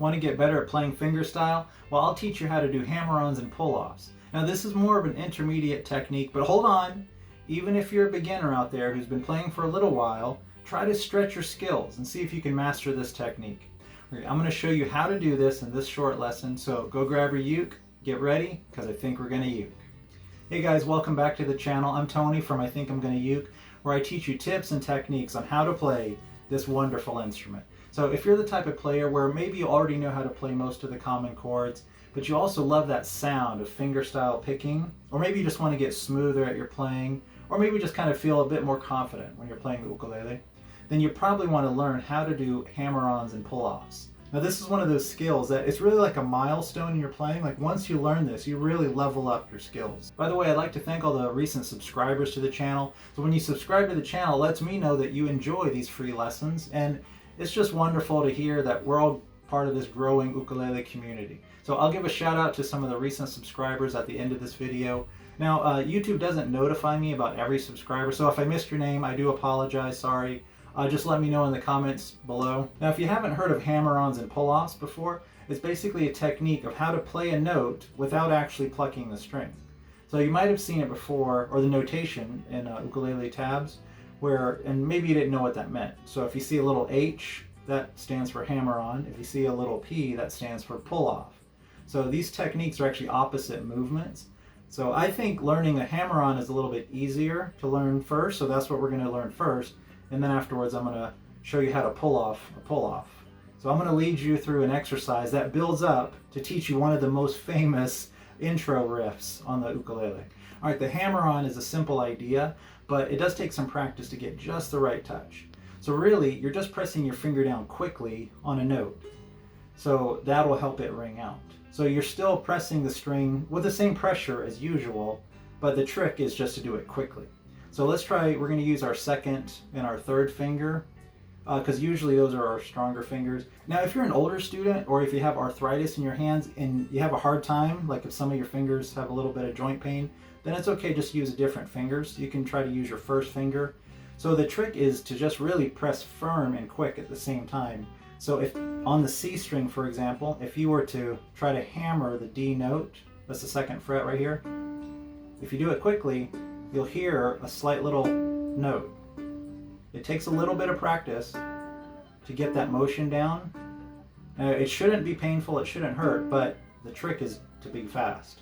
Want to get better at playing fingerstyle? Well, I'll teach you how to do hammer-ons and pull-offs. Now this is more of an intermediate technique, but hold on. Even if you're a beginner out there who's been playing for a little while, try to stretch your skills and see if you can master this technique. Okay, I'm going to show you how to do this in this short lesson, so go grab your uke, get ready, because I think we're going to uke. Hey guys, welcome back to the channel. I'm Tony from I Think I'm Gonna Uke, where I teach you tips and techniques on how to play this wonderful instrument. So if you're the type of player where maybe you already know how to play most of the common chords, but you also love that sound of fingerstyle picking, or maybe you just want to get smoother at your playing, or maybe just kind of feel a bit more confident when you're playing the ukulele, then you probably want to learn how to do hammer-ons and pull-offs. Now this is one of those skills that it's really like a milestone in your playing. Like once you learn this, you really level up your skills. By the way, I'd like to thank all the recent subscribers to the channel. So when you subscribe to the channel, it lets me know that you enjoy these free lessons, and it's just wonderful to hear that we're all part of this growing ukulele community. So I'll give a shout out to some of the recent subscribers at the end of this video. Now YouTube doesn't notify me about every subscriber, so if I missed your name, I do apologize, sorry. Just let me know in the comments below. Now if you haven't heard of hammer-ons and pull-offs before, it's basically a technique of how to play a note without actually plucking the string. So you might have seen it before, or the notation in ukulele tabs, and maybe you didn't know what that meant. So if you see a little H, that stands for hammer-on. If you see a little P, that stands for pull-off. So these techniques are actually opposite movements. So I think learning a hammer-on is a little bit easier to learn first, so that's what we're going to learn first. And then afterwards I'm going to show you how to pull off a pull-off. So I'm going to lead you through an exercise that builds up to teach you one of the most famous intro riffs on the ukulele. Alright, the hammer-on is a simple idea, but it does take some practice to get just the right touch. So really, you're just pressing your finger down quickly on a note. So that'll help it ring out. So you're still pressing the string with the same pressure as usual, but the trick is just to do it quickly. So let's try, we're going to use our second and our third finger, because usually those are our stronger fingers. Now if you're an older student, or if you have arthritis in your hands and you have a hard time, like if some of your fingers have a little bit of joint pain, then it's okay, just use different fingers. You can try to use your first finger. So the trick is to just really press firm and quick at the same time. So if on the C string, for example, if you were to try to hammer the D note, that's the second fret right here, if you do it quickly, you'll hear a slight little note. It takes a little bit of practice to get that motion down. It shouldn't be painful, it shouldn't hurt, but the trick is to be fast.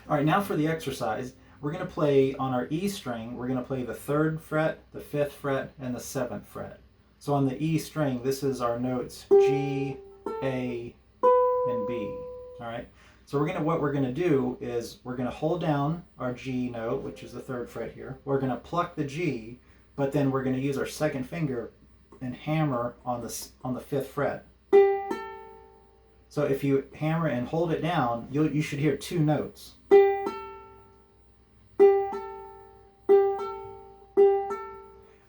Alright, now for the exercise, we're going to play on our E string, we're going to play the 3rd fret, the 5th fret, and the 7th fret. So on the E string, this is our notes G, A, and B. Alright? So what we're going to do is we're going to hold down our G note, which is the 3rd fret here. We're going to pluck the G, but then we're going to use our second finger and hammer on the 5th fret. So if you hammer and hold it down, you should hear 2 notes.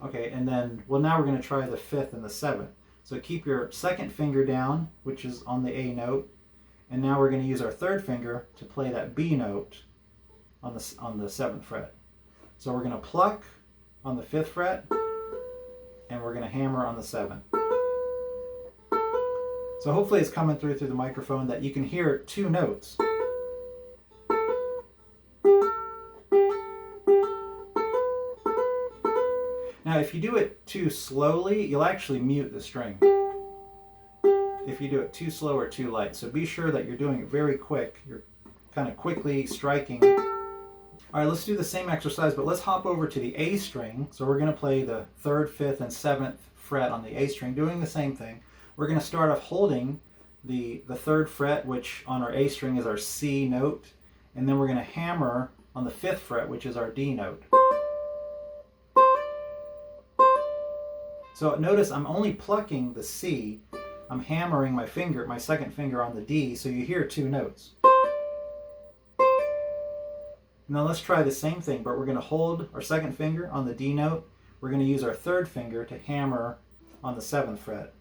Okay, and then, well, now we're going to try the 5th and the 7th. So keep your second finger down, which is on the A note. And now we're going to use our 3rd finger to play that B note on the 7th fret. So we're going to pluck on the 5th fret, and we're going to hammer on the 7th. So hopefully it's coming through the microphone that you can hear 2 notes. Now if you do it too slowly, you'll actually mute the string. If you do it too slow or too light. So be sure that you're doing it very quick. You're kind of quickly striking. Alright, let's do the same exercise, but let's hop over to the A string. So we're going to play the 3rd, 5th, and 7th fret on the A string, doing the same thing. We're going to start off holding the 3rd fret, which on our A string is our C note, and then we're going to hammer on the 5th fret, which is our D note. So notice I'm only plucking the C. I'm hammering my second finger on the D, so you hear 2 notes. Now let's try the same thing, but we're going to hold our second finger on the D note. We're going to use our 3rd finger to hammer on the 7th fret.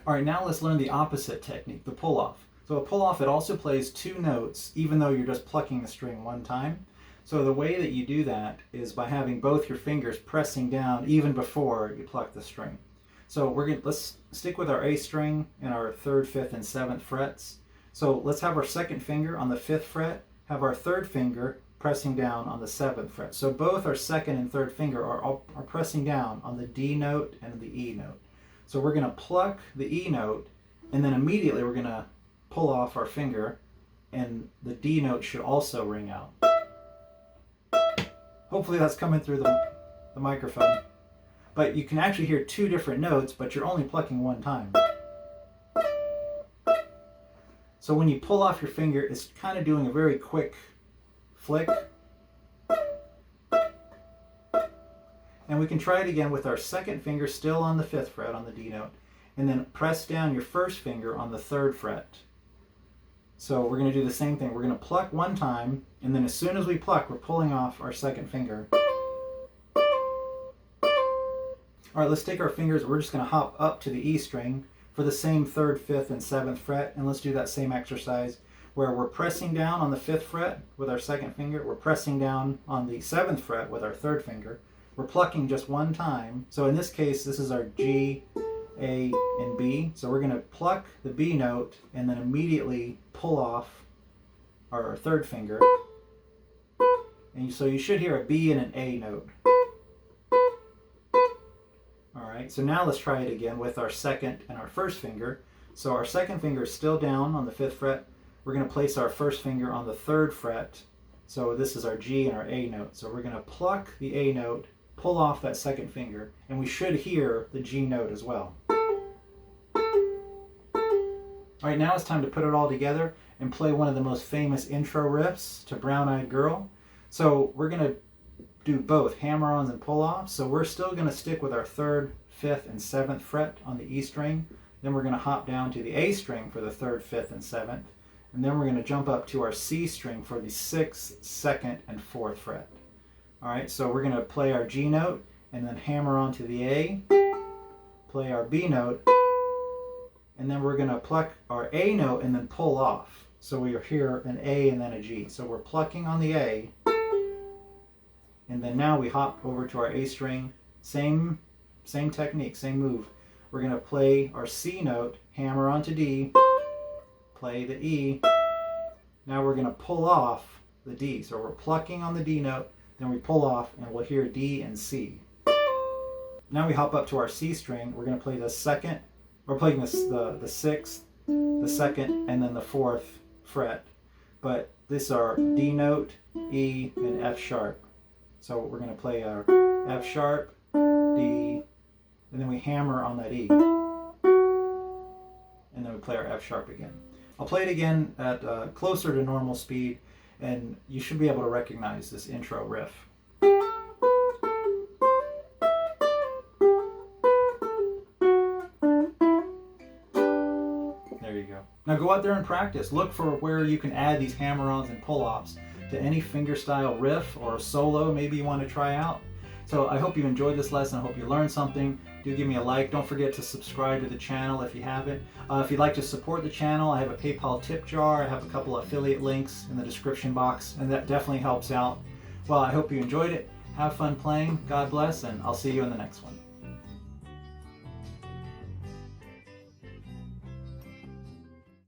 Alright, now let's learn the opposite technique, the pull-off. So a pull-off, it also plays 2 notes, even though you're just plucking the string one time. So the way that you do that is by having both your fingers pressing down even before you pluck the string. So let's stick with our A string and our 3rd, 5th, and 7th frets. So let's have our second finger on the 5th fret, have our third finger pressing down on the 7th fret. So both our second and third finger are pressing down on the D note and the E note. So we're going to pluck the E note, and then immediately we're going to pull off our finger, and the D note should also ring out. Hopefully that's coming through the microphone. But you can actually hear 2 different notes, but you're only plucking 1 time. So when you pull off your finger, it's kind of doing a very quick flick. And we can try it again with our second finger still on the 5th fret on the D note, and then press down your first finger on the 3rd fret. So we're going to do the same thing. We're going to pluck 1 time, and then as soon as we pluck, we're pulling off our second finger. All right, let's take our fingers. We're just going to hop up to the E string for the same 3rd, 5th, and 7th fret, and let's do that same exercise where we're pressing down on the 5th fret with our second finger. We're pressing down on the 7th fret with our 3rd finger. We're plucking just 1 time. So in this case, this is our G, A, and B. So we're going to pluck the B note and then immediately pull off our 3rd finger. And so you should hear a B and an A note. Alright, so now let's try it again with our second and our first finger. So our second finger is still down on the 5th fret. We're going to place our first finger on the 3rd fret. So this is our G and our A note. So we're going to pluck the A note, pull off that second finger, and we should hear the G note as well. Alright, now it's time to put it all together and play one of the most famous intro riffs to Brown Eyed Girl. So we're going to do both hammer-ons and pull-offs. So we're still going to stick with our 3rd, 5th, and 7th fret on the E string. Then we're going to hop down to the A string for the 3rd, 5th, and 7th. And then we're going to jump up to our C string for the 6th, 2nd, and 4th fret. Alright, so we're going to play our G note and then hammer onto the A, play our B note, and then we're going to pluck our A note and then pull off. So we hear an A and then a G. So we're plucking on the A, and then now we hop over to our A string, same technique, same move. We're going to play our C note, hammer onto D, play the E. Now we're going to pull off the D. So we're plucking on the D note, then we pull off, and we'll hear D and C. Now we hop up to our C string. We're going to play the 2nd, we're playing the 6th, the 2nd, and then the 4th fret. But these are D note, E, and F sharp. So we're going to play our F sharp, D, and then we hammer on that E. And then we play our F sharp again. I'll play it again at closer to normal speed, and you should be able to recognize this intro riff. There you go. Now go out there and practice. Look for where you can add these hammer-ons and pull-offs to any fingerstyle riff or a solo maybe you want to try out. So I hope you enjoyed this lesson. I hope you learned something. Do give me a like. Don't forget to subscribe to the channel if you haven't. If you'd like to support the channel, I have a PayPal tip jar. I have a couple of affiliate links in the description box, and that definitely helps out. Well, I hope you enjoyed it. Have fun playing. God bless, and I'll see you in the next one.